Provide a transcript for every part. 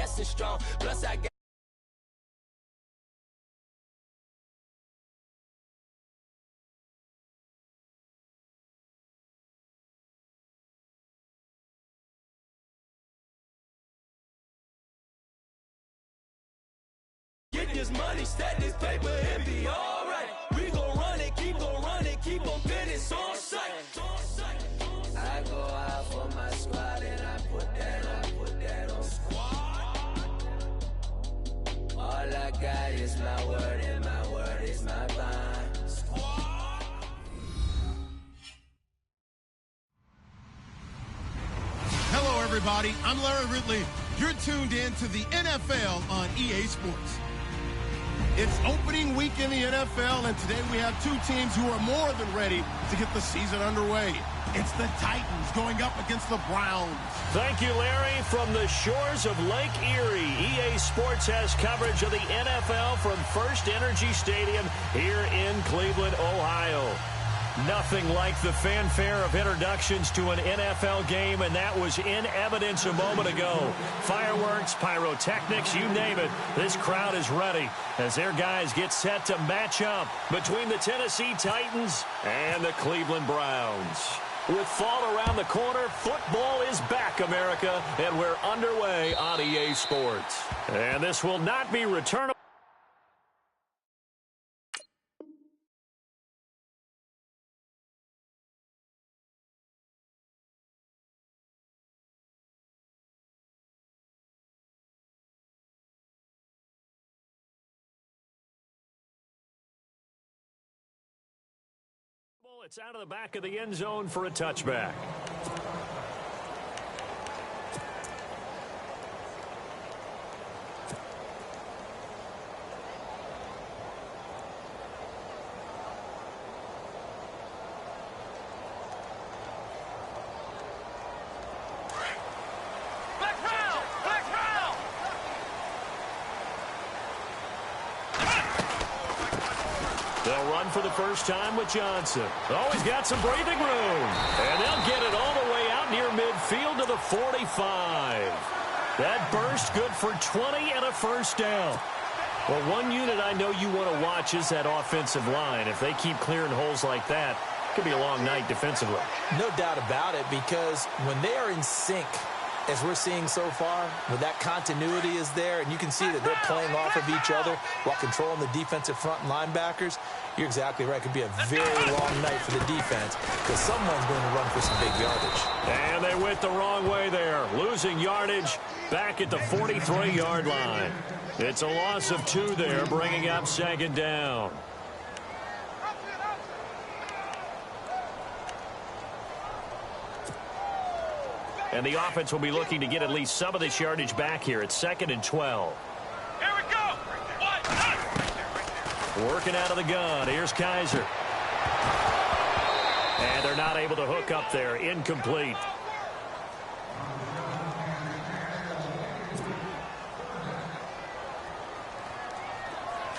finesse and strong. Plus I got get this money, stack this paper, and be alright. We gon' run it, keep on finish on sight. I go out for my squad and I put that on squad. All I got is my word and my word is my bond. Squad. Hello, everybody. I'm Larry Ridley. You're tuned in to the NFL on EA Sports. It's opening week in the NFL, and today we have two teams who are more than ready to get the season underway. It's the Titans going up against the Browns. Thank you, Larry. From the shores of Lake Erie, EA Sports has coverage of the NFL from First Energy Stadium here in Cleveland, Ohio. Nothing like the fanfare of introductions to an NFL game, and that was in evidence a moment ago. Fireworks, pyrotechnics, you name it. This crowd is ready as their guys get set to match up between the Tennessee Titans and the Cleveland Browns. With fall around the corner, football is back, America, and we're underway on EA Sports. And this will not be returnable. It's out of the back of the end zone for a touchback. They'll run for the first time with Johnson. Oh, he's got some breathing room. And they'll get it all the way out near midfield to the 45. That burst good for 20 and a first down. Well, one unit I know you want to watch is that offensive line. If they keep clearing holes like that, it could be a long night defensively. No doubt about it, because when they are in sync, as we're seeing so far, when that continuity is there, and you can see that they're playing off of each other while controlling the defensive front linebackers, you're exactly right. It could be a very long night for the defense because someone's going to run for some big yardage. And they went the wrong way there, losing yardage back at the 43-yard line. It's a loss of 2 there, bringing up second down. And the offense will be looking to get at least some of this yardage back here. It's 2nd and 12. Here we go. Working out of the gun. Here's Kaiser. And they're not able to hook up there. Incomplete.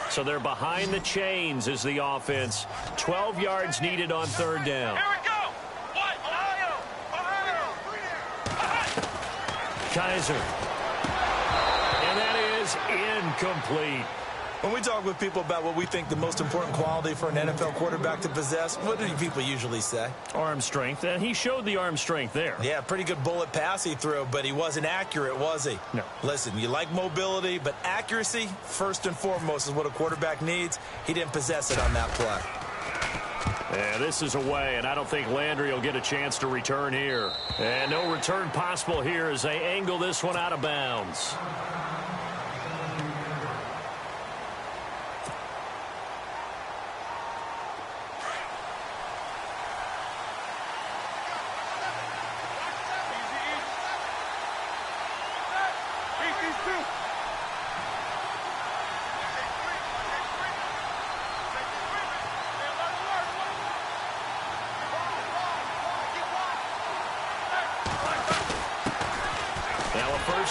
So they're behind the chains as the offense. 12 yards needed on 3rd down. Here we go. Kaiser. And that is incomplete. When we talk with people about what we think the most important quality for an NFL quarterback to possess, what do people usually say? Arm strength, and he showed the arm strength there. Yeah, pretty good bullet pass he threw, but he wasn't accurate, was he? No. Listen, you like mobility, but accuracy, first and foremost, is what a quarterback needs. He didn't possess it on that play. Yeah, this is away, and I don't think Landry will get a chance to return here. And no return possible here as they angle this one out of bounds.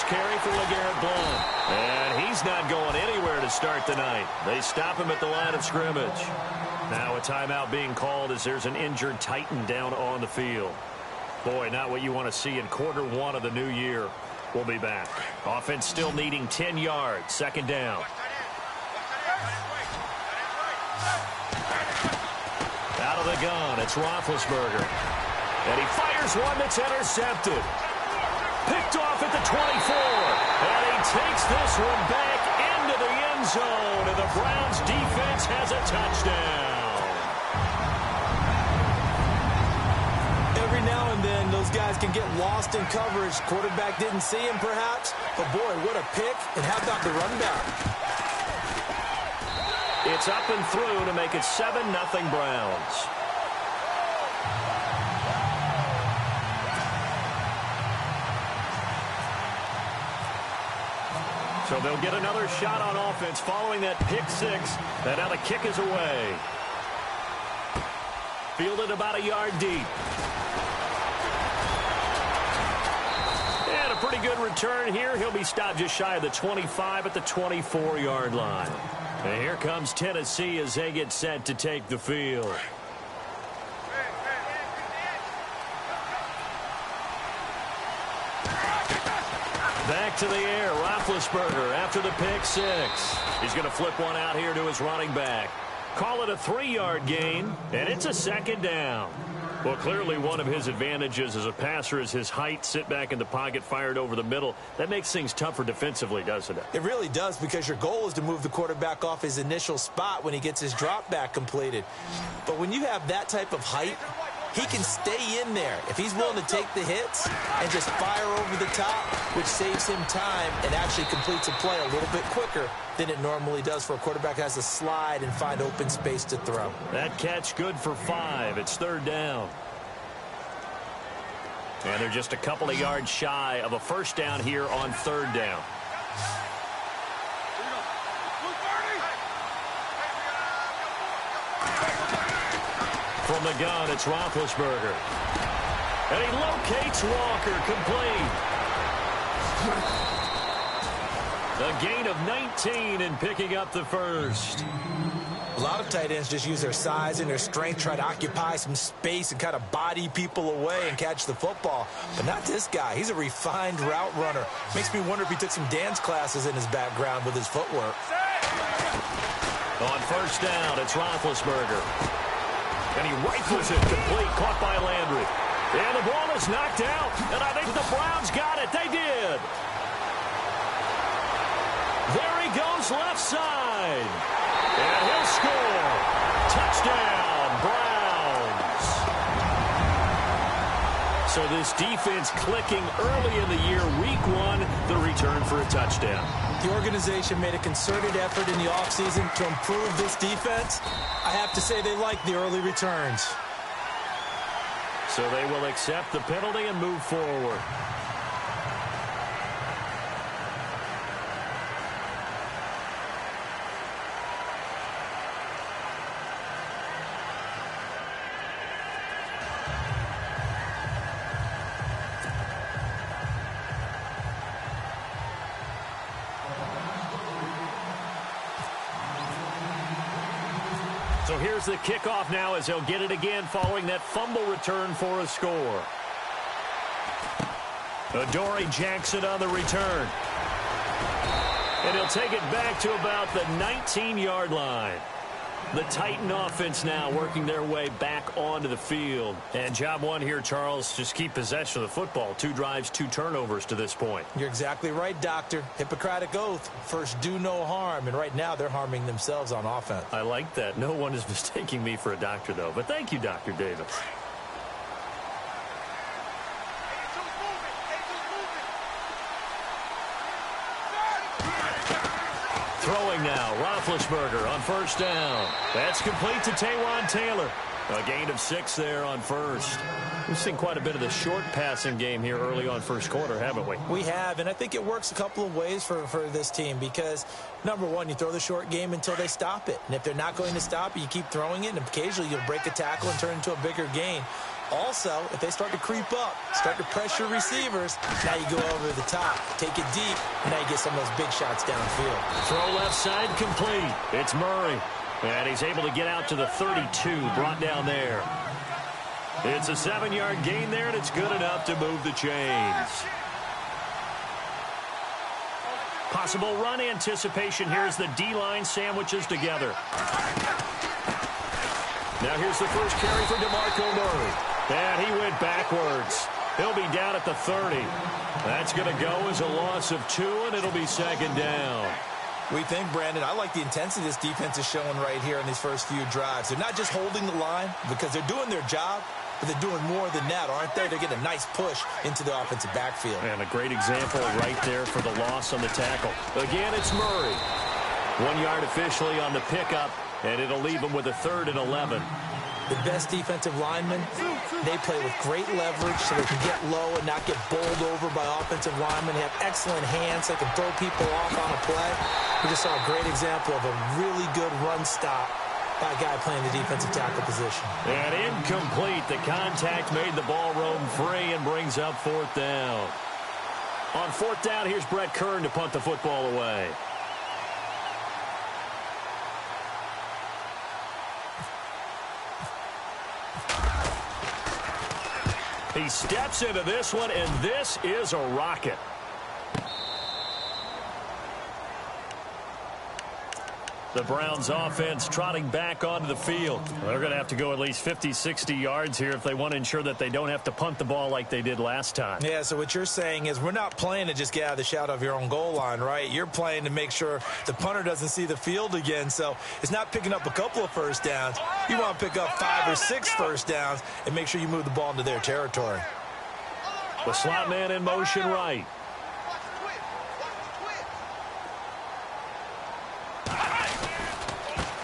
Carry for LeGarrette Blount. And he's not going anywhere to start the night. They stop him at the line of scrimmage. Now a timeout being called as there's an injured Titan down on the field. Boy, not what you want to see in quarter 1 of the new year. We'll be back. Offense still needing 10 yards. Second down. Out of the gun, it's Roethlisberger. And he fires one that's intercepted. Picked off at the 24. And he takes this one back into the end zone. And the Browns defense has a touchdown. Every now and then, those guys can get lost in coverage. Quarterback didn't see him, perhaps. But, boy, what a pick. And how about the run back? It's up and through to make it 7-0 Browns. So they'll get another shot on offense following that pick six. And now the kick is away. Fielded about a yard deep. And a pretty good return here. He'll be stopped just shy of the 25 at the 24-yard line. And here comes Tennessee as they get set to take the field. Back to the air, Roethlisberger after the pick six. He's going to flip one out here to his running back. Call it a 3-yard gain, and it's a second down. Well, clearly one of his advantages as a passer is his height. Sit back in the pocket, fired over the middle. That makes things tougher defensively, doesn't it? It really does, because your goal is to move the quarterback off his initial spot when he gets his drop back completed. But when you have that type of height, he can stay in there if he's willing to take the hits and just fire over the top, which saves him time and actually completes a play a little bit quicker than it normally does for a quarterback who has to slide and find open space to throw. That catch good for 5. It's third down. And they're just a couple of yards shy of a first down here on third down. From the gun, it's Roethlisberger. And he locates Walker, complete. A gain of 19 in picking up the first. A lot of tight ends just use their size and their strength, try to occupy some space and kind of body people away and catch the football. But not this guy. He's a refined route runner. Makes me wonder if he took some dance classes in his background with his footwork. On first down, it's Roethlisberger. And he rifles it complete, caught by Landry. And the ball is knocked out, and I think the Browns got it. They did. There he goes left side. And he'll score. Touchdown, Browns. So this defense clicking early in the year, week 1, the return for a touchdown. The organization made a concerted effort in the offseason to improve this defense. I have to say they like the early returns. So they will accept the penalty and move forward. So here's the kickoff now as they'll get it again following that fumble return for a score. Adoree Jackson on the return. And he'll take it back to about the 19-yard line. The Titan offense now working their way back onto the field. And job one here, Charles, just keep possession of the football. 2 drives, 2 turnovers to this point. You're exactly right, Doctor. Hippocratic oath. First, do no harm. And right now, they're harming themselves on offense. I like that. No one is mistaking me for a doctor, though. But thank you, Dr. Davis. Throwing now, Roethlisberger on first down. That's complete to Taywan Taylor. A gain of 6 there on first. We've seen quite a bit of the short passing game here early on first quarter, haven't we? We have, and I think it works a couple of ways for this team because, number one, you throw the short game until they stop it. And if they're not going to stop it, you keep throwing it, and occasionally you'll break a tackle and turn it into a bigger gain. Also, if they start to creep up, start to pressure receivers, now you go over the top, take it deep, and now you get some of those big shots downfield. Throw left side complete. It's Murray. And he's able to get out to the 32, brought down there. It's a 7-yard gain there, and it's good enough to move the chains. Possible run anticipation here as the D-line sandwiches together. Now here's the first carry for DeMarco Murray. And he went backwards. He'll be down at the 30. That's going to go as a loss of 2, and it'll be second down. We think, Brandon, I like the intensity this defense is showing right here in these first few drives. They're not just holding the line because they're doing their job, but they're doing more than that, aren't they? They're getting a nice push into the offensive backfield. And a great example right there for the loss on the tackle. Again, it's Murray. 1 yard officially on the pickup, and it'll leave him with a 3rd and 11. The best defensive linemen, they play with great leverage so they can get low and not get bowled over by offensive linemen. They have excellent hands. They can throw people off on a play. We just saw a great example of a really good run stop by a guy playing the defensive tackle position. And incomplete. The contact made the ball roam free and brings up 4th down. On 4th down, here's Brett Kern to punt the football away. He steps into this one, and this is a rocket. The Browns offense trotting back onto the field. They're going to have to go at least 50, 60 yards here if they want to ensure that they don't have to punt the ball like they did last time. Yeah, so what you're saying is we're not playing to just get out of the shadow of your own goal line, right? You're playing to make sure the punter doesn't see the field again. So it's not picking up a couple of first downs. You want to pick up 5 or 6 first downs and make sure you move the ball into their territory. The slot man in motion right.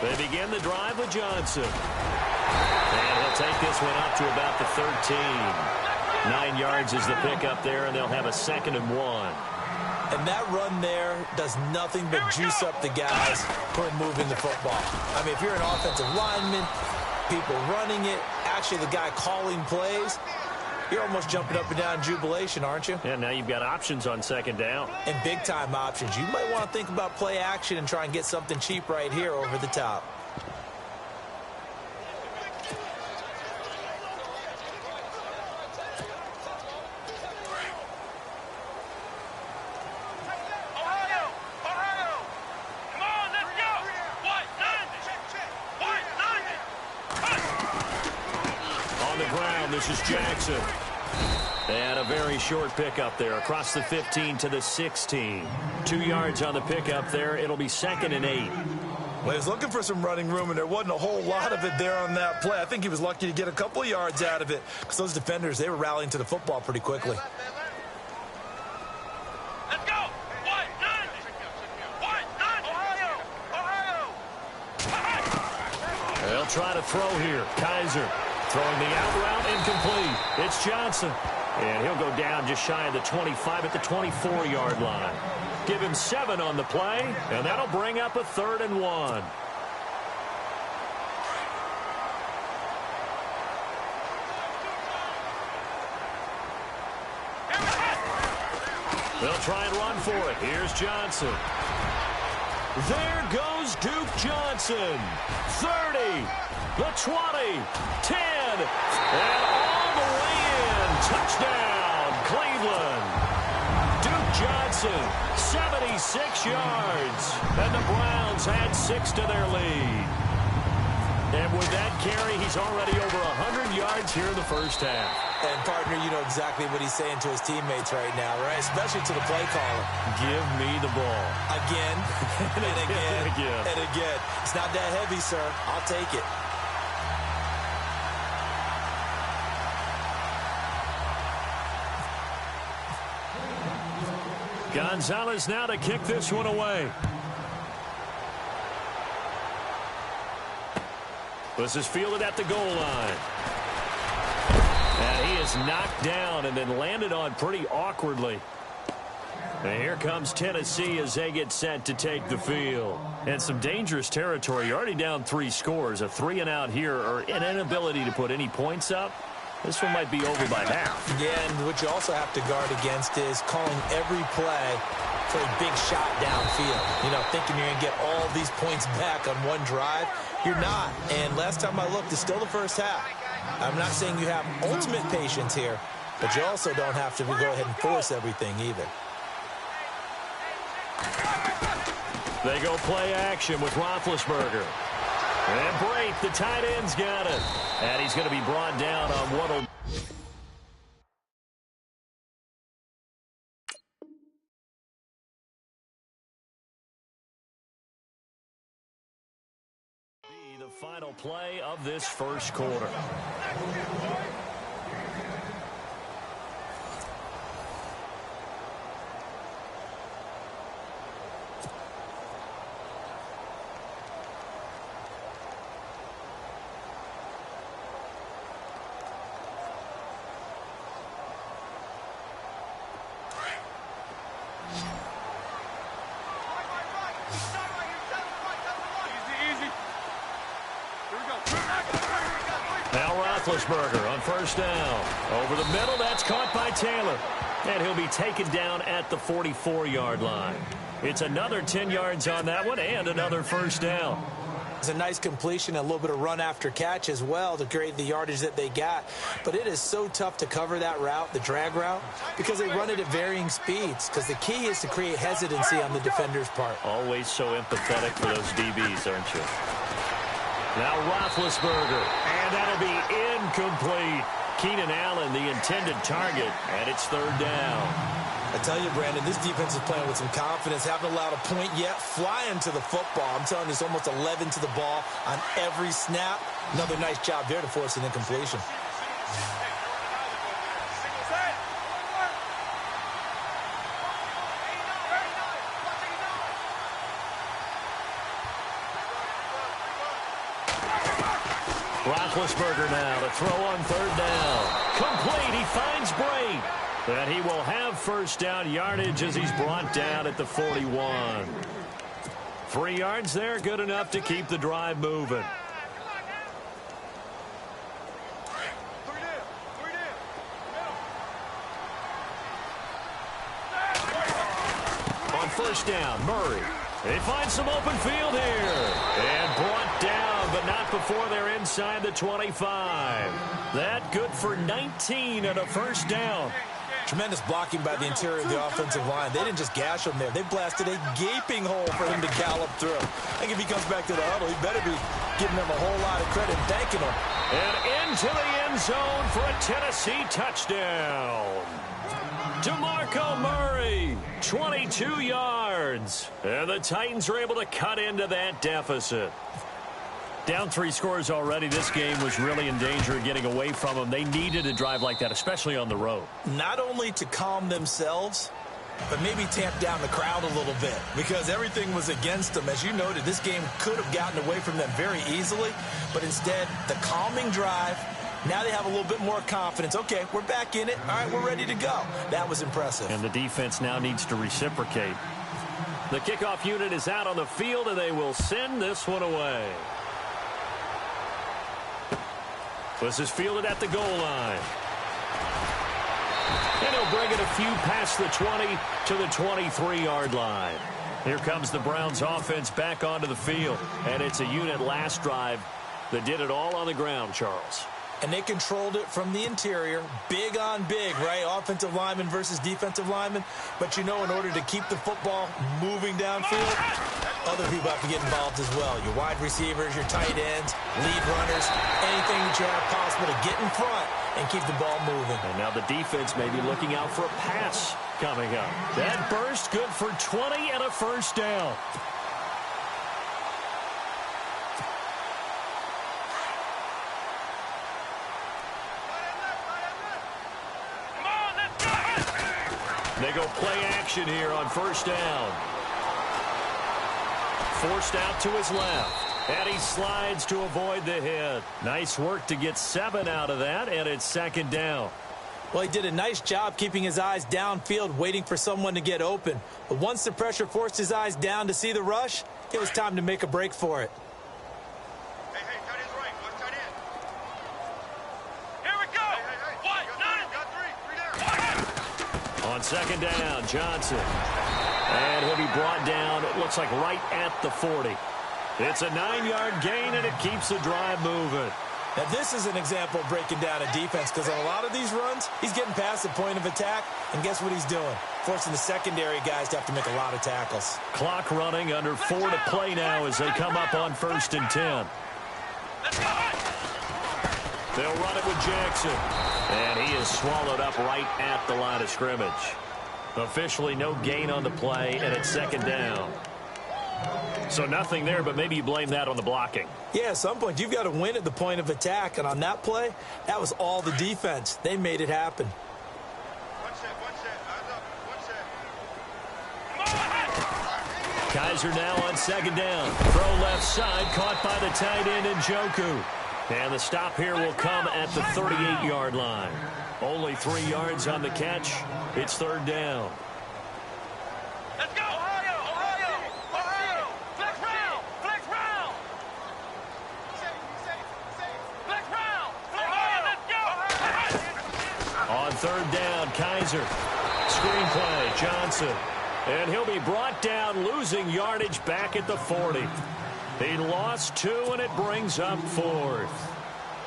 They begin the drive with Johnson. And he'll take this one up to about the 13. 9 yards is the pickup there, and they'll have a 2nd and 1. And that run there does nothing but juice up the guys who are moving the football. I mean, if you're an offensive lineman, people running it, actually the guy calling plays, you're almost jumping up and down in jubilation, aren't you? Yeah, now you've got options on 2nd down. And big-time options. You might want to think about play action and try and get something cheap right here over the top. On the ground, this is Jackson. And a very short pickup there across the 15 to the 16. 2 yards on the pickup there. It'll be 2nd and 8. Well, he was looking for some running room, and there wasn't a whole lot of it there on that play. I think he was lucky to get a couple of yards out of it because those defenders, they were rallying to the football pretty quickly. Let's go! White 90! White 90! Ohio! They'll try to throw here. Kaiser throwing the out route, incomplete. It's Johnson. And he'll go down just shy of the 25 at the 24-yard line. Give him 7 on the play, and that'll bring up a 3rd and 1. They'll try and run for it. Here's Johnson. There goes Duke Johnson. 30, the 20, 10, and all the way in. Touchdown, Cleveland. Duke Johnson, 76 yards. And the Browns had 6 to their lead. And with that carry, he's already over 100 yards here in the first half. And, partner, you know exactly what he's saying to his teammates right now, right? Especially to the play caller. Give me the ball. Again, and again, and again. It's not that heavy, sir. I'll take it. Gonzalez now to kick this one away. This is fielded at the goal line. And he is knocked down and then landed on pretty awkwardly. And here comes Tennessee as they get set to take the field. And some dangerous territory. You're already down 3 scores. A 3-and-out here or an inability to put any points up. This one might be over by half. Yeah, and what you also have to guard against is calling every play for a big shot downfield. You know, thinking you're going to get all these points back on one drive. You're not. And last time I looked, it's still the first half. I'm not saying you have ultimate patience here, but you also don't have to go ahead and force everything either. They go play action with Roethlisberger. And Brate, the tight end's got it. And he's going to be brought down on what'll be the final play of this first quarter. Now Roethlisberger on first down. Over the middle, that's caught by Taylor. And he'll be taken down at the 44-yard line. It's another 10 yards on that one and another first down. It's a nice completion, a little bit of run after catch as well to create the yardage that they got. But it is so tough to cover that route, the drag route, because they run it at varying speeds. Because the key is to create hesitancy on the defender's part. Always so empathetic for those DBs, aren't you? Now Roethlisberger, and that'll be incomplete. Keenan Allen, the intended target, and it's third down. I tell you, Brandon, this defense is playing with some confidence. Haven't allowed a point yet. Flying to the football. I'm telling you, it's almost 11 to the ball on every snap. Another nice job there to force an incompletion. Roethlisberger now to throw on third down. Complete. He finds Brate. And he will have first down yardage as he's brought down at the 41. 3 yards there, good enough to keep the drive moving. On first down, Murray. They find some open field here. And brought down, but not before they're inside the 25. That good for 19 and a first down. Tremendous blocking by the interior of the offensive line. They didn't just gash him there. They blasted a gaping hole for him to gallop through. I think if he comes back to the huddle, he better be giving them a whole lot of credit and thanking them. And into the end zone for a Tennessee touchdown. DeMarco Murray, 22 yards. And the Titans are able to cut into that deficit. Down 3 scores already. This game was really in danger of getting away from them. They needed a drive like that, especially on the road. Not only to calm themselves, but maybe tamp down the crowd a little bit because everything was against them. As you noted, this game could have gotten away from them very easily, but instead, the calming drive, now they have a little bit more confidence. Okay, we're back in it. All right, we're ready to go. That was impressive. And the defense now needs to reciprocate. The kickoff unit is out on the field, and they will send this one away. This is fielded at the goal line. And he'll bring it a few past the 20 to the 23-yard line. Here comes the Browns offense back onto the field. And it's a unit last drive that did it all on the ground, Charles. And they controlled it from the interior. Big on big, right? Offensive lineman versus defensive lineman. But you know, in order to keep the football moving downfield, other people have to get involved as well. Your wide receivers, your tight ends, lead runners, anything that you have possible to get in front and keep the ball moving. And now the defense may be looking out for a pass coming up. That burst good for 20 and a first down. They go play action here on first down. Forced out to his left. And he slides to avoid the hit. Nice work to get 7 out of that, and it's second down. Well, he did a nice job keeping his eyes downfield, waiting for someone to get open. But once the pressure forced his eyes down to see the rush, it was time to make a break for it. Hey, tight end's right. Watch tight end. Here we go. Hey. Got 3 there. On second down, Johnson. And he'll be brought down, it looks like right at the 40. It's a 9-yard gain, and it keeps the drive moving. Now, this is an example of breaking down a defense because on a lot of these runs, he's getting past the point of attack, and guess what he's doing? Forcing the secondary guys to have to make a lot of tackles. Clock running, under 4 to play now as they come up on 1st and 10. They'll run it with Jackson. And he is swallowed up right at the line of scrimmage. Officially no gain on the play, and it's 2nd down. So nothing there, but maybe you blame that on the blocking. Yeah, at some point, you've got to win at the point of attack. And on that play, that was all the defense. They made it happen. One set. Kaiser now on 2nd down. Throw left side, caught by the tight end Njoku. And the stop here will come at the 38-yard line. Only 3 yards on the catch. It's 3rd down. Let's go! Ohio! Flex round! Flex round! Let's go! On 3rd down, Kaiser. Screenplay, Johnson. And he'll be brought down, losing yardage back at the 40. He lost 2, and it brings up 4th.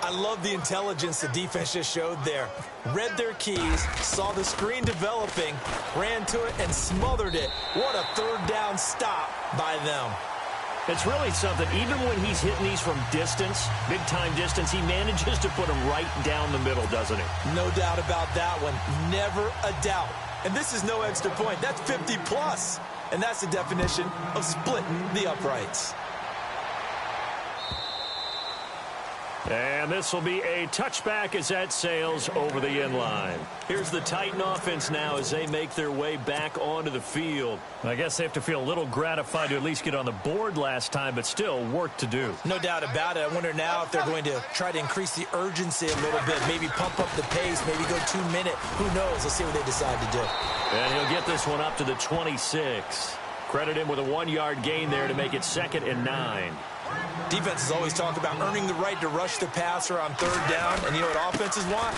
I love the intelligence the defense just showed there. Read their keys, saw the screen developing, ran to it, and smothered it. What a 3rd down stop by them. It's really something. Even when he's hitting these from distance, big-time distance, he manages to put them right down the middle, doesn't he? No doubt about that one. Never a doubt. And this is no extra point. That's 50+. And that's the definition of splitting the uprights. And this will be a touchback as that sails over the end line. Here's the Titan offense now as they make their way back onto the field. I guess they have to feel a little gratified to at least get on the board last time, but still work to do. No doubt about it. I wonder now if they're going to try to increase the urgency a little bit, maybe pump up the pace, maybe go 2-minute. Who knows? Let's see what they decide to do. And he'll get this one up to the 26. Credit him with a 1-yard gain there to make it 2nd and 9. Defenses always talk about earning the right to rush the passer on 3rd down. And you know what offenses want?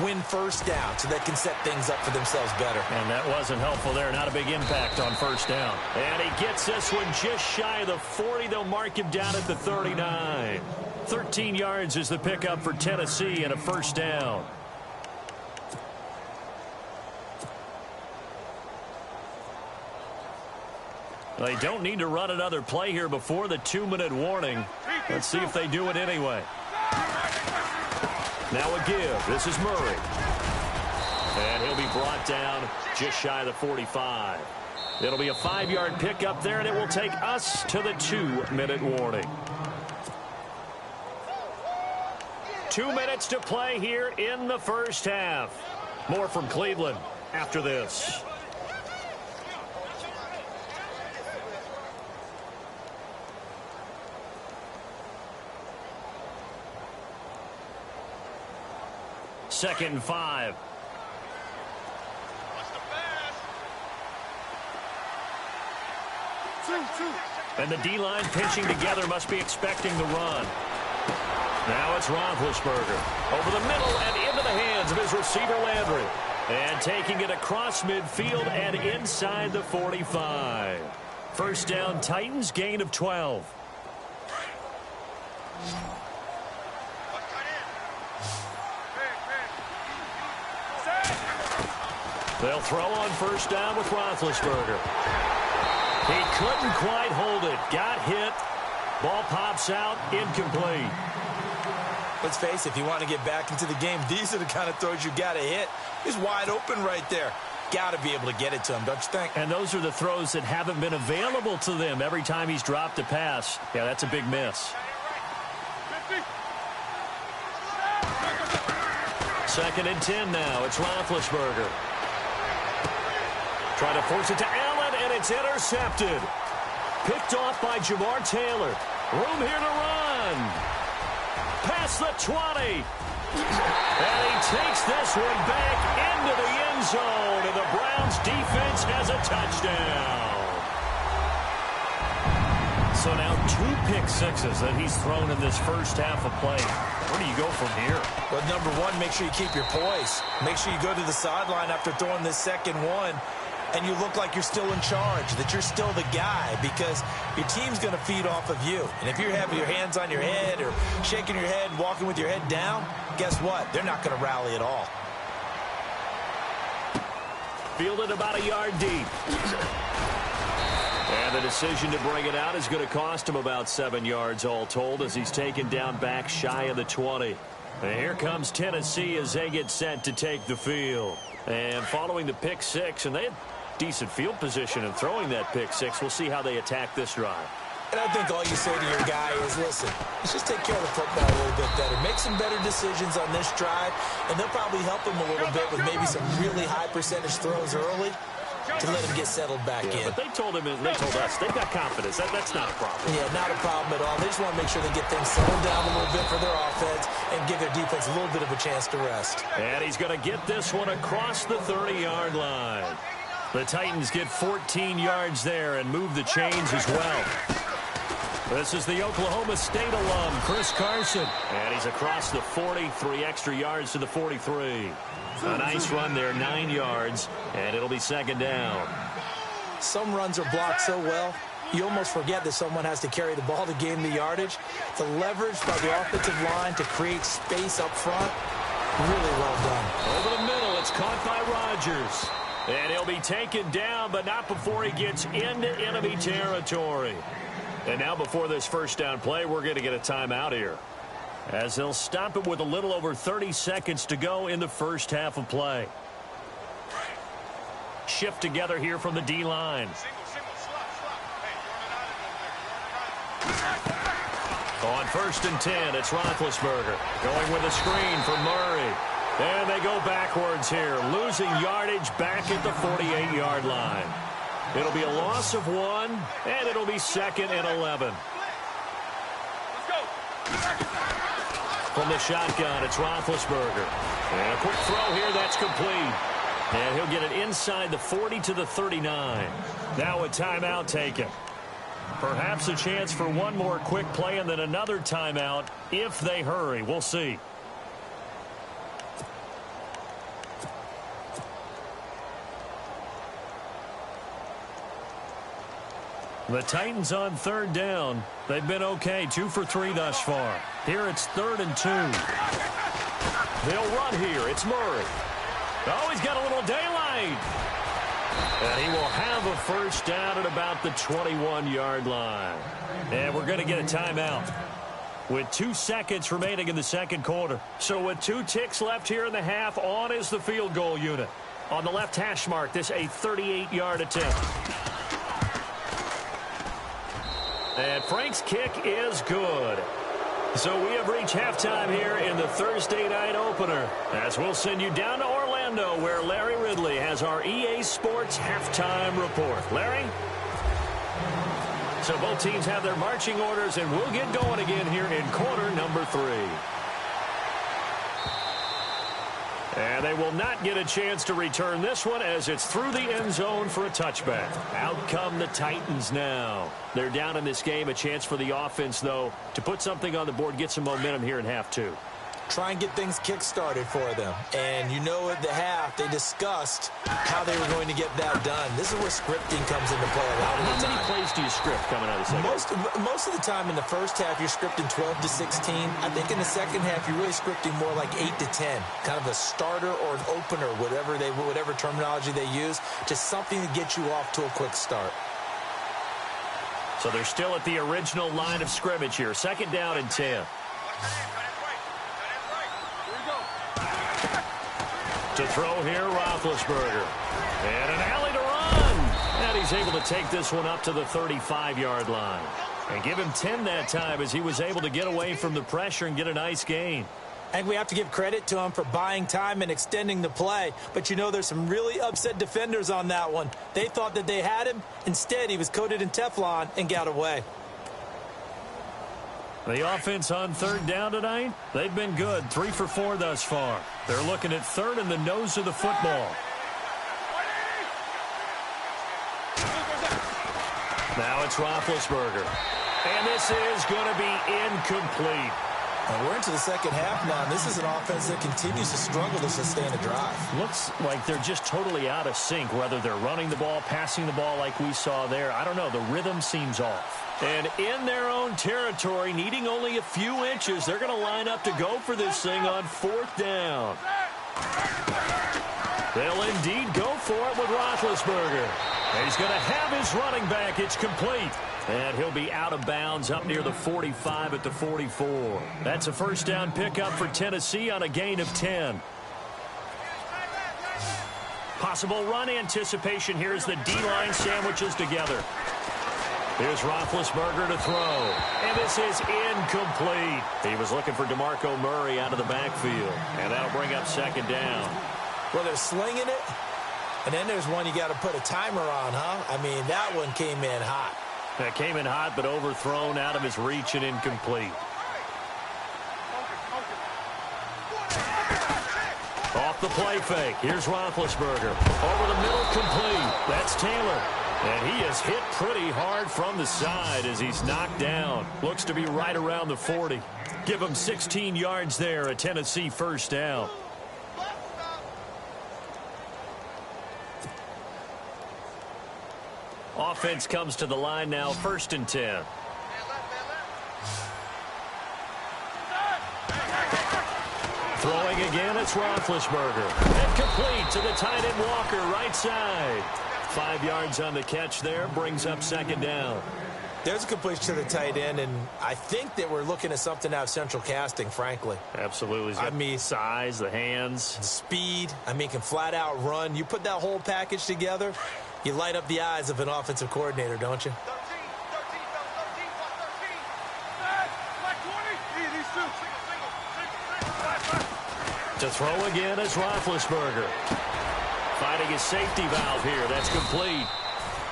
Win 1st down so they can set things up for themselves better. And that wasn't helpful there. Not a big impact on 1st down. And he gets this one just shy of the 40. They'll mark him down at the 39. 13 yards is the pickup for Tennessee and a 1st down. They don't need to run another play here before the 2-minute warning. Let's see if they do it anyway. Now a give. This is Murray. And he'll be brought down just shy of the 45. It'll be a 5-yard pickup there, and it will take us to the 2-minute warning. 2 minutes to play here in the 1st half. More from Cleveland after this. Second and 5. And the D-line pinching together must be expecting the run. Now it's Roethlisberger. Over the middle and into the hands of his receiver Landry. And taking it across midfield and inside the 45. 1st down Titans, gain of 12. They'll throw on 1st down with Roethlisberger. He couldn't quite hold it. Got hit. Ball pops out. Incomplete. Let's face it, if you want to get back into the game, these are the kind of throws you got to hit. He's wide open right there. Got to be able to get it to him, don't you think? And those are the throws that haven't been available to them every time he's dropped a pass. Yeah, that's a big miss. 2nd and 10 now. It's Roethlisberger. Trying to force it to Allen, and it's intercepted. Picked off by Jamar Taylor. Room here to run. Past the 20. And he takes this one back into the end zone, and the Browns defense has a touchdown. So now 2 pick sixes that he's thrown in this 1st half of play. Where do you go from here? Well, number one, make sure you keep your poise. Make sure you go to the sideline after throwing this 2nd one. and you look like you're still in charge, that you're still the guy, because your team's going to feed off of you. And if you're having your hands on your head or shaking your head and walking with your head down, guess what? They're not going to rally at all. Fielded about a yard deep. And the decision to bring it out is going to cost him about 7 yards all told, as he's taken down back shy of the 20. And here comes Tennessee as they get set to take the field. And following the pick six, and they had decent field position in throwing that pick six. We'll see how they attack this drive. And I think all you say to your guy is, listen, let's just take care of the football a little bit better. Make some better decisions on this drive, and they'll probably help him a little bit with maybe some really high percentage throws early to let him get settled back in. But they told him, they told us, they've got confidence. That's not a problem. Yeah, not a problem at all. They just want to make sure they get things settled down a little bit for their offense and give their defense a little bit of a chance to rest. And he's going to get this one across the 30-yard line. The Titans get 14 yards there and move the chains as well. This is the Oklahoma State alum, Chris Carson. And he's across the 40, 3 extra yards to the 43. A nice run there, 9 yards, and it'll be second down. Some runs are blocked so well, you almost forget that someone has to carry the ball to gain the yardage. The leverage by the offensive line to create space up front, really well done. Over the middle, it's caught by Rodgers. And he'll be taken down, but not before he gets into enemy territory. And now before this first down play, we're going to get a timeout here, as they'll stop it with a little over 30 seconds to go in the first half of play. Shift together here from the D-line. On 1st and 10, it's Roethlisberger going with a screen for Murray. And they go backwards here, losing yardage back at the 48-yard line. It'll be a loss of 1, and it'll be 2nd and 11. From the shotgun, it's Roethlisberger. And a quick throw here, that's complete. And he'll get it inside the 40 to the 39. Now a timeout taken. Perhaps a chance for one more quick play and then another timeout if they hurry. We'll see. The Titans on 3rd down. They've been okay, 2 for 3 thus far. Here it's 3rd and 2. They'll run here. It's Murray. Oh, he's got a little daylight. And he will have a first down at about the 21-yard line. And we're going to get a timeout with 2 seconds remaining in the second quarter. So with 2 ticks left here in the half, on is the field goal unit. On the left hash mark, this a 38-yard attempt. And Frank's kick is good. So we have reached halftime here in the Thursday night opener, as we'll send you down to Orlando, where Larry Ridley has our EA Sports halftime report. Larry? So both teams have their marching orders, and we'll get going again here in quarter number 3. And they will not get a chance to return this one, as it's through the end zone for a touchback. Out come the Titans now. They're down in this game. A chance for the offense, though, to put something on the board, get some momentum here in half 2. Try and get things kick-started for them. And you know at the half, they discussed how they were going to get that done. This is where scripting comes into play a lot of the time. How many plays do you script coming out of the second? Most of the time in the first half, you're scripting 12 to 16. I think in the second half, you're really scripting more like 8 to 10. Kind of a starter or an opener, whatever terminology they use. Just something to get you off to a quick start. So they're still at the original line of scrimmage here. 2nd down and 10. To throw here, Roethlisberger. And an alley to run. And he's able to take this one up to the 35-yard line. And give him 10 that time, as he was able to get away from the pressure and get a nice gain. I think we have to give credit to him for buying time and extending the play. But, you know, there's some really upset defenders on that one. They thought that they had him. Instead, he was coated in Teflon and got away. The offense on 3rd down tonight, they've been good. 3 for 4 thus far. They're looking at 3rd in the nose of the football. Now it's Roethlisberger. And this is going to be incomplete. And we're into the second half now, and this is an offense that continues to struggle to sustain a drive. Looks like they're just totally out of sync, whether they're running the ball, passing the ball like we saw there. I don't know. The rhythm seems off. And in their own territory, needing only a few inches, they're going to line up to go for this thing on 4th down. They'll indeed go for it with Roethlisberger. And he's going to have his running back. It's complete. And he'll be out of bounds up near the 45 at the 44. That's a first down pickup for Tennessee on a gain of 10. Possible run anticipation here as the D-line sandwiches together. Here's Roethlisberger to throw. And this is incomplete. He was looking for DeMarco Murray out of the backfield. And that'll bring up second down. Well, they're slinging it. And then there's one you got to put a timer on, huh? I mean, that one came in hot. That came in hot, but overthrown out of his reach and incomplete. Off the play fake. Here's Roethlisberger. Over the middle, complete. That's Taylor. And he is hit pretty hard from the side as he's knocked down. Looks to be right around the 40. Give him 16 yards there, a Tennessee first down. Offense comes to the line now, 1st and 10. Throwing again, it's Roethlisberger. And complete to the tight end Walker, right side. 5 yards on the catch there, brings up second down. There's a completion to the tight end, and I think that we're looking at something out of central casting, frankly. Absolutely. I mean, size, the hands. The speed. I mean, can flat out run. You put that whole package together, you light up the eyes of an offensive coordinator, don't you? 13, 13, 13, 13. To throw again is Roethlisberger. Finding his safety valve here. That's complete.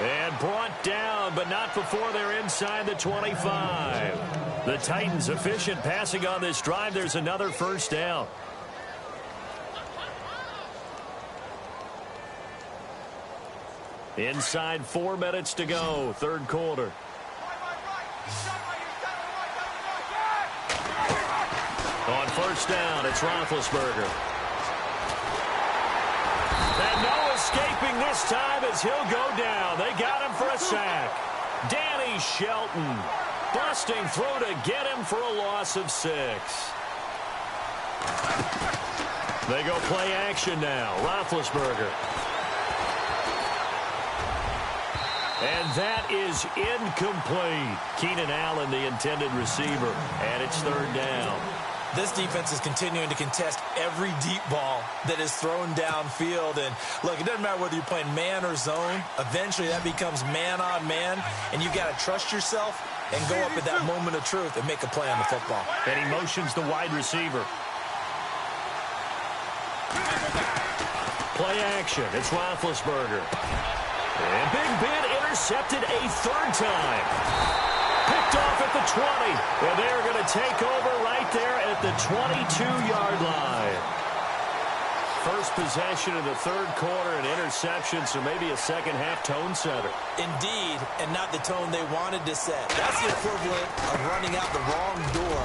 And brought down, but not before they're inside the 25. The Titans efficient passing on this drive. There's another first down. Inside 4 minutes to go, 3rd quarter. On first down, it's Roethlisberger. And no escaping this time as he'll go down. They got him for a sack. Danny Shelton busting through to get him for a loss of 6. They go play action now. Roethlisberger. And that is incomplete. Keenan Allen, the intended receiver. And it's 3rd down. This defense is continuing to contest every deep ball that is thrown downfield. And, look, it doesn't matter whether you're playing man or zone. Eventually, that becomes man on man. And you've got to trust yourself and go up at that moment of truth and make a play on the football. And he motions the wide receiver. Play action. It's Roethlisberger. And Big Ben intercepted a 3rd time. Picked off at the 20. And they're going to take over right there at the 22-yard line. First possession of the 3rd quarter, an interception, so maybe a second-half tone setter. Indeed, and not the tone they wanted to set. That's the equivalent of running out the wrong door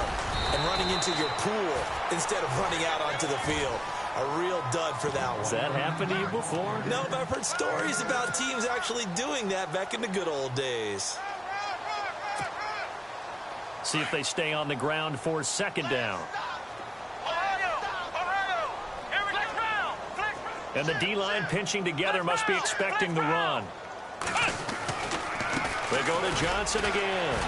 and running into your pool instead of running out onto the field. A real dud for that one. Has that happened to you before? No, but I've heard stories about teams actually doing that back in the good old days. See if they stay on the ground for second down. And the D-line pinching together must be expecting the run. They go to Johnson again.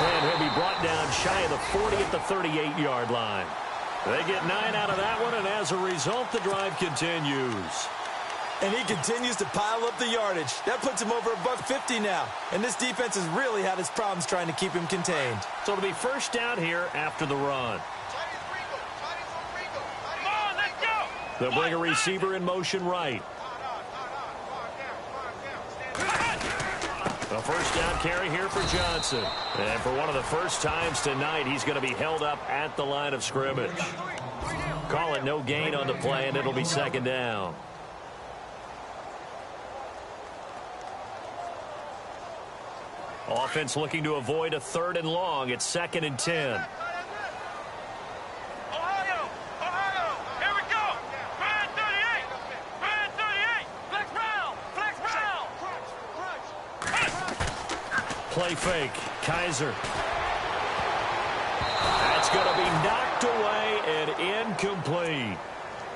And he'll be brought down shy of the 40 at the 38-yard line. They get 9 out of that one, and as a result, the drive continues. And he continues to pile up the yardage. That puts him over $150 now. And this defense has really had its problems trying to keep him contained. So it'll be first down here after the run. They'll bring a receiver in motion right. A first down carry here for Johnson. And for one of the first times tonight, he's going to be held up at the line of scrimmage. Call it no gain on the play, and it'll be second down. Offense looking to avoid a 3rd and long. It's 2nd and 10. Ohio! Ohio! Here we go! Brand 38! Brand 38! Flex round! Flex round! Play fake. Kaiser. That's going to be knocked away and incomplete.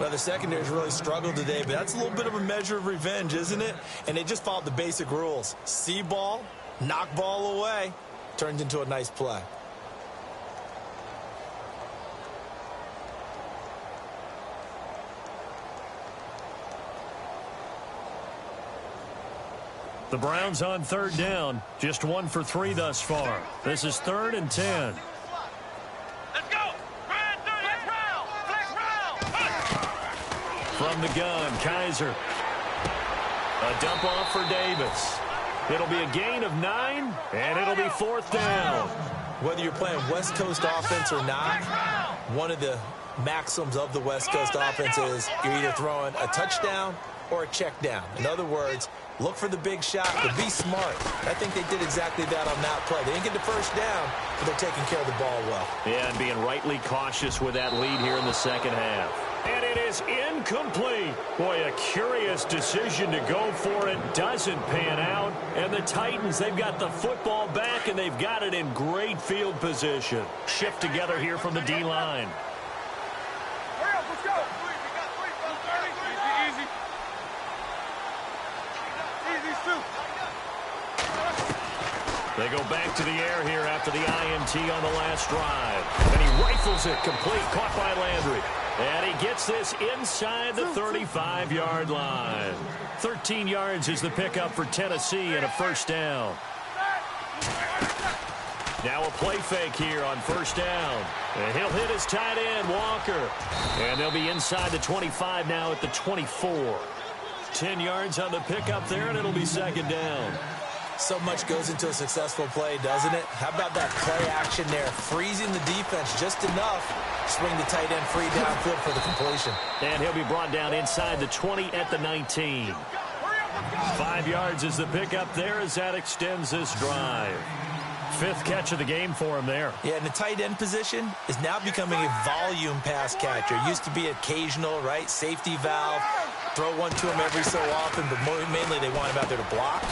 Well, the secondary's really struggled today, but that's a little bit of a measure of revenge, isn't it? And they just followed the basic rules. See ball, knock ball away, turned into a nice play. The Browns on 3rd down. Just 1 for 3 thus far. This is 3rd and 10. Let's go! Brand 38! Flex round! From the gun, Kaiser. A dump off for Davis. It'll be a gain of 9, and it'll be 4th down. Whether you're playing West Coast offense or not, one of the maxims of the West Coast offense is you're either throwing a touchdown or a check down. In other words, look for the big shot, but be smart. I think they did exactly that on that play. They didn't get the first down, but they're taking care of the ball well. Yeah, and being rightly cautious with that lead here in the 2nd half. And it is incomplete. Boy, a curious decision to go for it. Doesn't pan out. And the Titans, they've got the football back, and they've got it in great field position. Shift together here from the D-line. Hurry up, let's go! We got 3, easy, easy. Easy, Sue. They go back to the air here after the INT on the last drive. And he rifles it complete, caught by Landry. And he gets this inside the 35-yard line. 13 yards is the pickup for Tennessee and a 1st down. Now a play fake here on 1st down. And he'll hit his tight end, Walker. And they'll be inside the 25 now at the 24. 10 yards on the pickup there, and it'll be 2nd down. So much goes into a successful play, doesn't it? How about that play action there? Freezing the defense just enough. Swing the tight end free downfield for the completion. And he'll be brought down inside the 20 at the 19. 5 yards is the pickup there as that extends this drive. 5th catch of the game for him there. Yeah, and the tight end position is now becoming a volume pass catcher. Used to be occasional, right? Safety valve. Throw one to him every so often, but mainly they want him out there to block.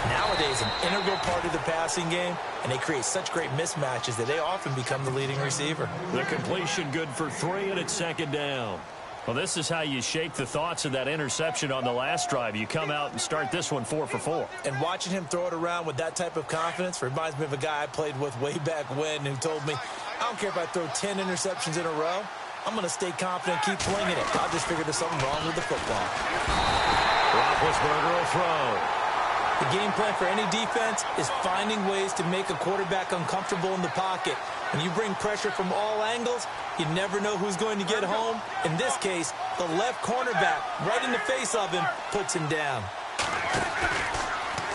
Nowadays, an integral part of the passing game, and they create such great mismatches that they often become the leading receiver. The completion good for 3, and it's 2nd down. Well, this is how you shake the thoughts of that interception on the last drive. You come out and start this one 4 for 4. And watching him throw it around with that type of confidence reminds me of a guy I played with way back when who told me, I don't care if I throw 10 interceptions in a row. I'm going to stay confident, keep flinging it. I just figured there's something wrong with the football. Roethlisberger will throw. The game plan for any defense is finding ways to make a quarterback uncomfortable in the pocket. When you bring pressure from all angles, you never know who's going to get home. In this case, the left cornerback, right in the face of him, puts him down.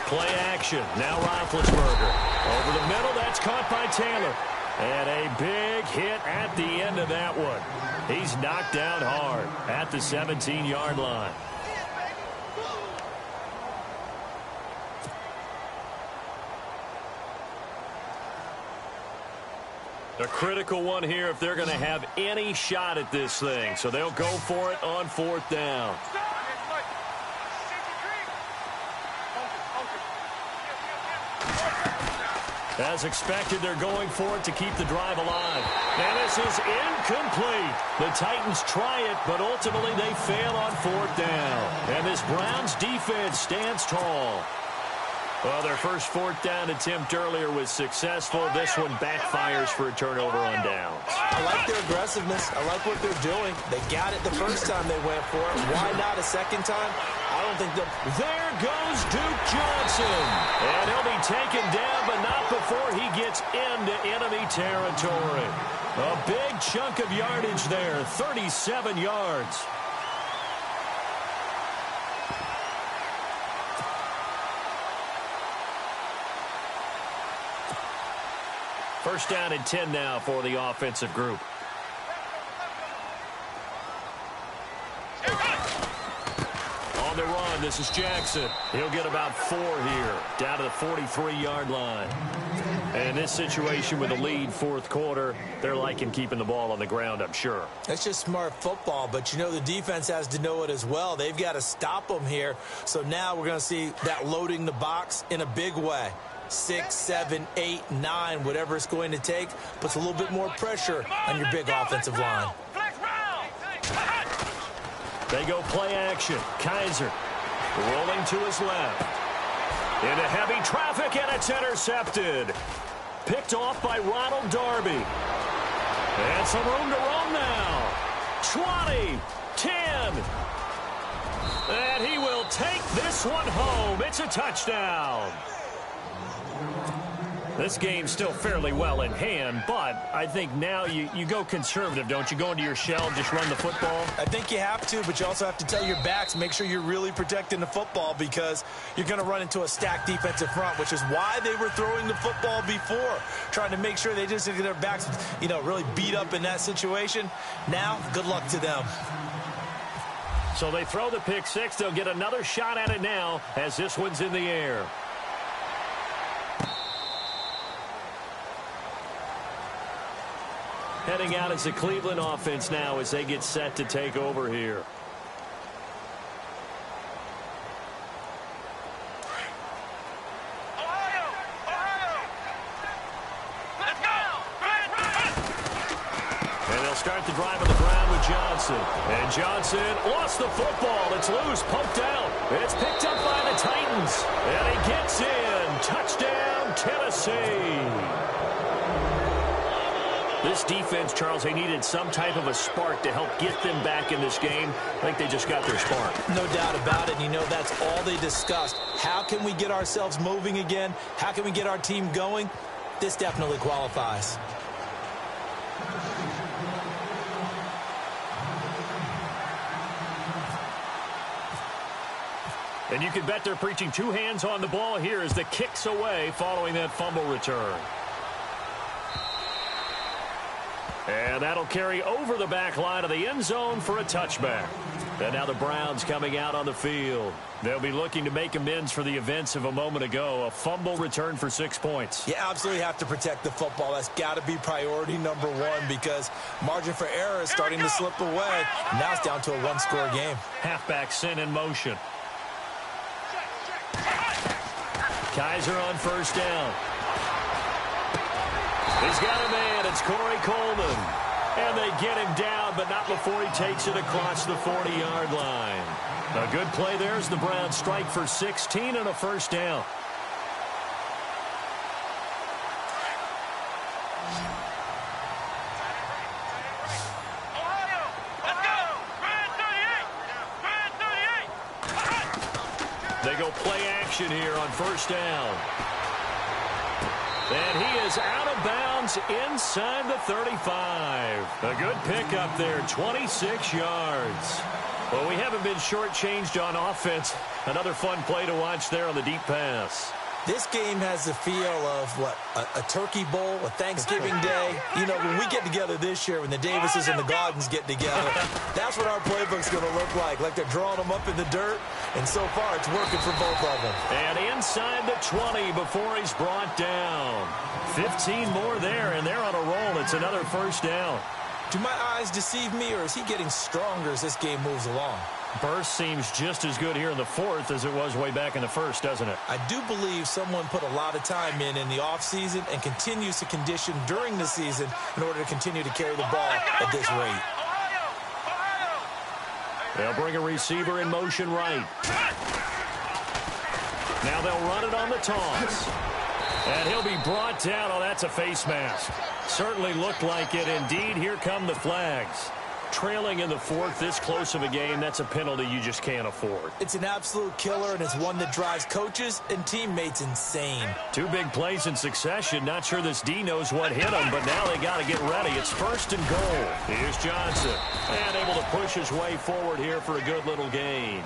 Play action. Now Roethlisberger. Over the middle, that's caught by Taylor. And a big hit at the end of that one. He's knocked down hard at the 17-yard line. A critical one here if they're going to have any shot at this thing. So they'll go for it on 4th down. As expected, they're going for it to keep the drive alive. And this is incomplete. The Titans try it, but ultimately they fail on 4th down. And this Browns defense stands tall. Well, their first 4th down attempt earlier was successful. This one backfires for a turnover on downs. I like their aggressiveness. I like what they're doing. They got it the first time they went for it. Why not a second time? I don't think they'll... There goes Duke Johnson. And he'll be taken down, but not before he gets into enemy territory. A big chunk of yardage there, 37 yards. First down and 10 now for the offensive group. On on the run. This is Jackson. He'll get about 4 here, down to the 43-yard line. And in this situation with the lead fourth quarter, they're liking keeping the ball on the ground, I'm sure. That's just smart football, but you know the defense has to know it as well. They've got to stop them here. So now we're going to see that loading the box in a big way. 6, 7, 8, 9, whatever it's going to take, puts a little bit more pressure on your big offensive line. They go play action. Kaiser rolling to his left. Into heavy traffic, and it's intercepted. Picked off by Ronald Darby. And some room to roam now. 20, 10. And he will take this one home. It's a touchdown. This game's still fairly well in hand, but I think now you go conservative, don't you? Go into your shell and just run the football? I think you have to, but you also have to tell your backs, make sure you're really protecting the football because you're going to run into a stacked defensive front, which is why they were throwing the football before, trying to make sure they just get their backs, really beat up in that situation. Now, good luck to them. So they throw the pick six. They'll get another shot at it now as this one's in the air. Heading out as the Cleveland offense now as they get set to take over here. Ohio! Let's go! And they'll start the drive on the ground with Johnson. And Johnson lost the football. It's loose, poked out. It's picked up by the Titans. And he gets in. Touchdown, Tennessee. This defense, Charles, they needed some type of a spark to help get them back in this game. I think they just got their spark. No doubt about it. That's all they discussed. How can we get ourselves moving again? How can we get our team going? This definitely qualifies. And you can bet they're preaching 2 hands on the ball here as the kick's away following that fumble return. And that'll carry over the back line of the end zone for a touchback. And now the Browns coming out on the field. They'll be looking to make amends for the events of a moment ago. A fumble return for 6 points. You absolutely have to protect the football. That's got to be priority number one because margin for error is starting to slip away. Now it's down to a one-score game. Halfback sent in motion. Kaiser on first down. He's got a man. It's Corey Coleman. And they get him down, but not before he takes it across the 40-yard line. A good play there as the Browns strike for 16 and a first down. Ohio! Let's go! Brand 38! They go play action here on first down. And he is out of bounds inside the 35. A good pickup there, 26 yards. Well, we haven't been shortchanged on offense. Another fun play to watch there on the deep pass. This game has the feel of, a Turkey Bowl, a Thanksgiving Day. When we get together this year, when the Davises and the Gaudens get together, that's what our playbook's going to look like they're drawing them up in the dirt. And so far, it's working for both of them. And inside the 20 before he's brought down. 15 more there, and they're on a roll. It's another first down. Do my eyes deceive me, or is he getting stronger as this game moves along? Burst seems just as good here in the fourth as it was way back in the first, doesn't it? I do believe someone put a lot of time in the offseason and continues to condition during the season in order to continue to carry the ball at this rate. They'll bring a receiver in motion right. Now they'll run it on the toss. And he'll be brought down. Oh, that's a face mask. Certainly looked like it. Indeed, here come the flags. Trailing in the fourth, this close of a game, that's a penalty you just can't afford. It's an absolute killer, and it's one that drives coaches and teammates insane. 2 big plays in succession. Not sure this D knows what hit him, but now they got to get ready. It's first and goal. Here's Johnson. And able to push his way forward here for a good little gain.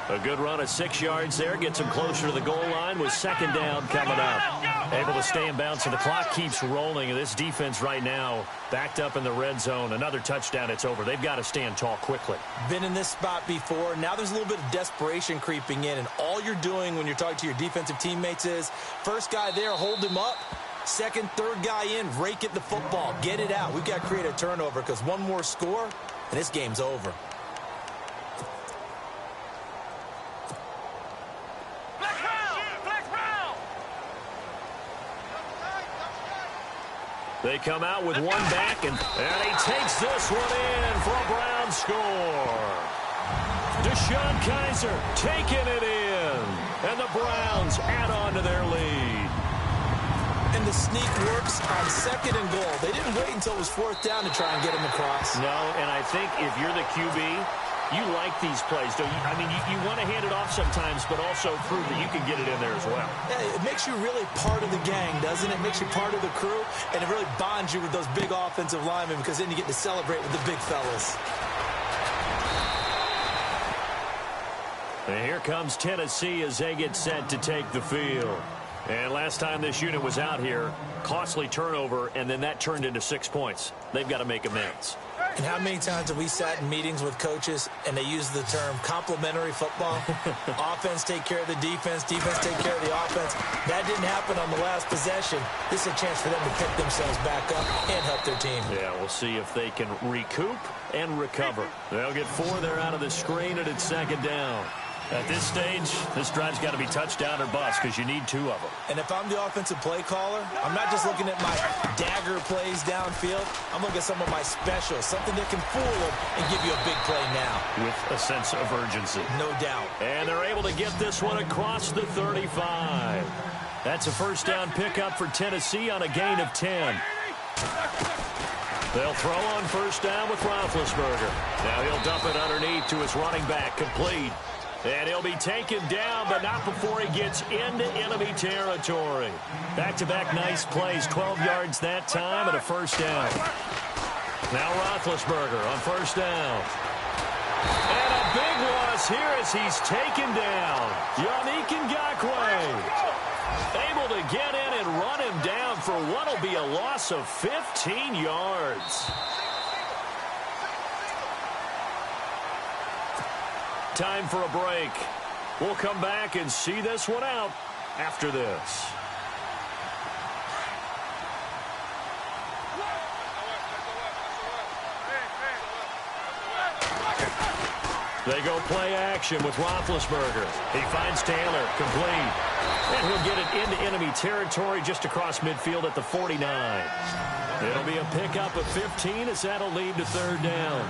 A good run of 6 yards there. Gets him closer to the goal line with second down coming up. Able to stay in bounds, so the clock keeps rolling. And this defense right now backed up in the red zone. Another touchdown, it's over. They've got to stand tall quickly. Been in this spot before. Now there's a little bit of desperation creeping in. And all you're doing when you're talking to your defensive teammates is, first guy there, hold him up. Second, third guy in, rake at the football. Get it out. We've got to create a turnover because one more score, and this game's over. They come out with one back, and he takes this one in for a Brown score. Deshaun Kaiser taking it in, and the Browns add on to their lead. And the sneak works on second and goal. They didn't wait until it was fourth down to try and get him across. No, and I think if you're the QB, you like these plays, don't you? I mean, you want to hand it off sometimes, but also prove that you can get it in there as well. Yeah, it makes you really part of the gang, doesn't it? It makes you part of the crew, and it really bonds you with those big offensive linemen because then you get to celebrate with the big fellas. And here comes Tennessee as they get set to take the field. And last time this unit was out here, costly turnover, and then that turned into 6 points. They've got to make amends. And how many times have we sat in meetings with coaches and they use the term complementary football? Offense take care of the defense, defense take care of the offense. That didn't happen on the last possession. This is a chance for them to pick themselves back up and help their team. Yeah, we'll see if they can recoup and recover. They'll get 4 there out of the screen, and it's second down. At this stage, this drive's got to be touchdown or bust because you need 2 of them. And if I'm the offensive play caller, I'm not just looking at my dagger plays downfield. I'm looking at some of my specials, something that can fool them and give you a big play now. With a sense of urgency. No doubt. And they're able to get this one across the 35. That's a first down pickup for Tennessee on a gain of 10. They'll throw on first down with Roethlisberger. Now he'll dump it underneath to his running back, complete. And he'll be taken down, but not before he gets into enemy territory. Back-to-back nice plays, 12 yards that time and a first down. Now Roethlisberger on first down. And a big loss here as he's taken down. Yannick Ngakoue able to get in and run him down for what will be a loss of 15 yards. Time for a break. We'll come back and see this one out after this. They go play action with Roethlisberger. He finds Taylor, complete. And he'll get it into enemy territory just across midfield at the 49. It'll be a pickup of 15 as that'll lead to third down.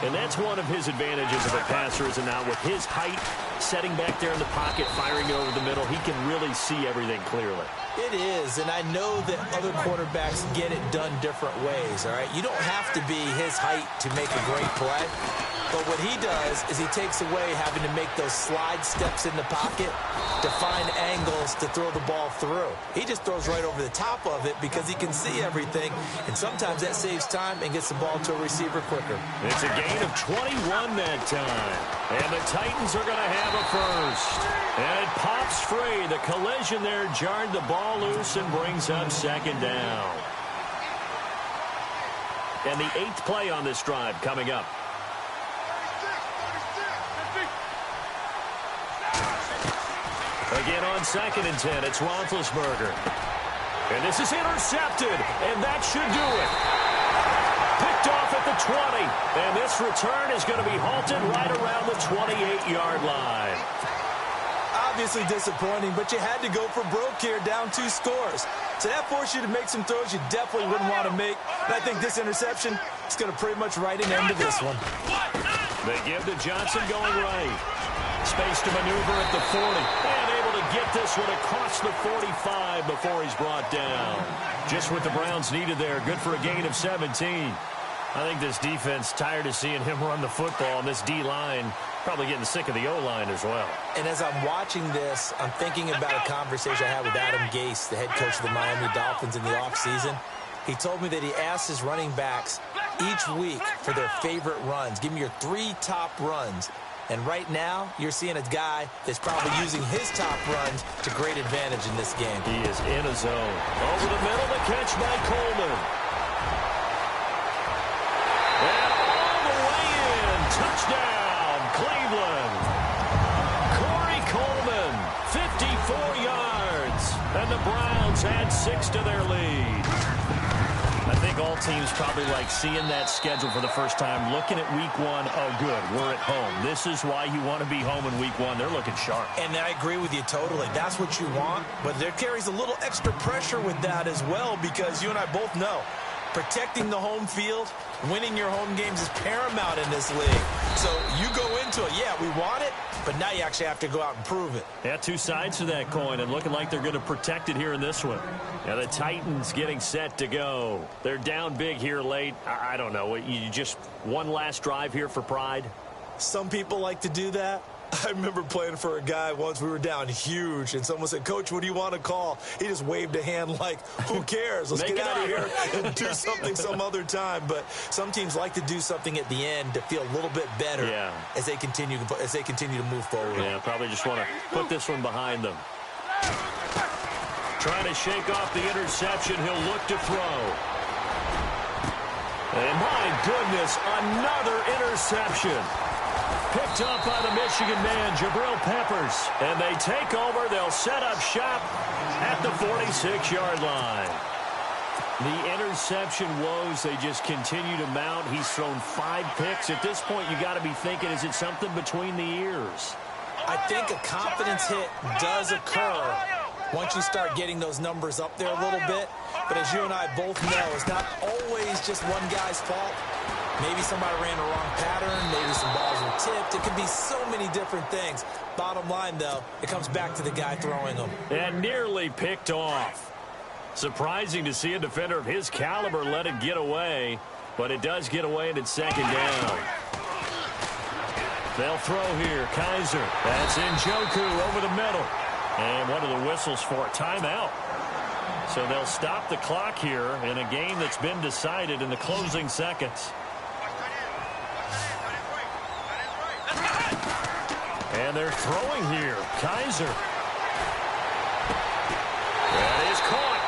And that's one of his advantages of a passer, is not with his height, setting back there in the pocket, firing it over the middle. He can really see everything clearly. It is, and I know that other quarterbacks get it done different ways, all right? You don't have to be his height to make a great play. But what he does is he takes away having to make those slide steps in the pocket to find angles to throw the ball through. He just throws right over the top of it because he can see everything, and sometimes that saves time and gets the ball to a receiver quicker. It's a gain of 21 that time. And the Titans are going to have a first. And it pops free. The collision there jarred the ball loose and brings up second down. And the 8th play on this drive coming up. Again on 2nd and 10, it's Roethlisberger. And this is intercepted, and that should do it. Picked off at the 20, and this return is going to be halted right around the 28-yard line. Obviously disappointing, but you had to go for broke here, down 2 scores. So that forced you to make some throws you definitely wouldn't want to make. And I think this interception is going to pretty much write an end to this one. They give to Johnson going right. Space to maneuver at the 40. And able to get this one across the 45 before he's brought down. Just what the Browns needed there. Good for a gain of 17. I think this defense tired of seeing him run the football, and this D-line probably getting sick of the O-line as well. And as I'm watching this, I'm thinking about a conversation I had with Adam Gase, the head coach of the Miami Dolphins in the offseason. He told me that he asked his running backs each week for their favorite runs. Give me your 3 top runs. And right now, you're seeing a guy that's probably using his top runs to great advantage in this game. He is in a zone. Over the middle, the catch by Coleman. And all the way in. Touchdown, Cleveland. Corey Coleman, 54 yards. And the Browns add 6 to their lead. I think all teams probably like seeing that schedule for the first time, looking at week 1. Oh, good, we're at home. This is why you want to be home in week 1. They're looking sharp. And I agree with you totally. That's what you want, but there carries a little extra pressure with that as well, because you and I both know protecting the home field, winning your home games is paramount in this league. So you go into it, yeah, we want it, but now you actually have to go out and prove it. Yeah, two sides to that coin, and looking like they're going to protect it here in this one. Now the Titans getting set to go. They're down big here late. I don't know. You just one last drive here for pride? Some people like to do that. I remember playing for a guy once. We were down huge, and someone said, "Coach, what do you want to call?" He just waved a hand like, who cares? Let's get out of here and do something some other time. But some teams like to do something at the end to feel a little bit better as they continue to move forward. Yeah, probably just want to put this one behind them. Trying to shake off the interception. He'll look to throw. And my goodness, another interception. Picked up by the Michigan man, Jabril Peppers. And they take over. They'll set up shop at the 46-yard line. The interception woes, they just continue to mount. He's thrown 5 picks. At this point, you got to be thinking, is it something between the ears? I think a confidence hit does occur once you start getting those numbers up there a little bit. But as you and I both know, it's not always just one guy's fault. Maybe somebody ran the wrong pattern. Maybe some balls were tipped. It could be so many different things. Bottom line, though, it comes back to the guy throwing them. And nearly picked off. Surprising to see a defender of his caliber let it get away. But it does get away, and it's second down. They'll throw here. Kaiser. That's Njoku over the middle. And what are the whistles for? Timeout. So they'll stop the clock here in a game that's been decided in the closing seconds. And they're throwing here. Kaiser. That is caught.